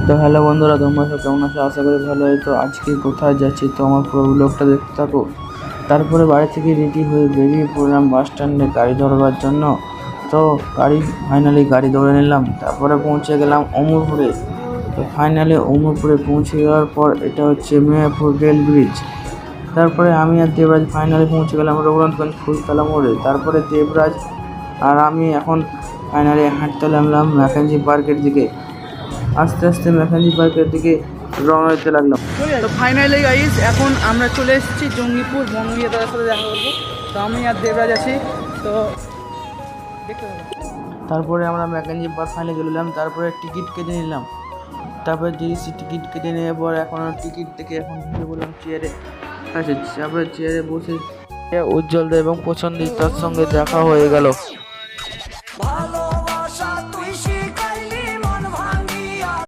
তো হ্যালো বন্ধুরা, তোমরা সব কেমন আছো? আশা করি ভালো। তো আজকে কোথায় যাচ্ছি তো আমার পুরো ব্লগটা দেখতে থাকো। তারপরে বাড়ি থেকে রেডি হয়ে বেরিয়ে পড়লাম বাস স্ট্যান্ডে গাড়ি ধরবার জন্য। তো ফাইনালি গাড়ি ধরে নিলাম। তারপরে পৌঁছে গেলাম অমরপুরে। তো ফাইনালি অমরপুরে পৌঁছে যাওয়ার পর এটা হচ্ছে মেহেরপুর রেল ব্রিজ। তারপরে আমি আর দেবরাজ ফাইনালি পৌঁছে গেলাম রঘুনাথগঞ্জ ফুলতলা মোড়ে। তারপরে দেবরাজ আর আমি এখন ফাইনালি হাঁটতে নামলাম ম্যাকেঞ্জি পার্কের দিকে। আস্তে আস্তে ম্যাকেঞ্জি পার্কের দিকে রওনা দিতে লাগলাম। তো ফাইনালি গাইস এখন আমরা চলে এসেছি জঙ্গিপুর বঙ্গীয় দাদার সাথে দেখা করবো। তো আমি আর দেবরাজ আছি, তো দেখতে পাবো। তারপরে আমরা ম্যাকেঞ্জি পার্ক ফাইনালি চলে এলাম। তারপরে টিকিট কেটে নিলাম। তারপরে জিএসটি টিকিট কেটে নেওয়ার পর এখন টিকিট থেকে এখন ঢুকে পড়লাম চেয়ারে। আচ্ছা, তারপরে চেয়ারে বসে উজ্জ্বল দা এবং প্রচন্ড তার সঙ্গে দেখা হয়ে গেল।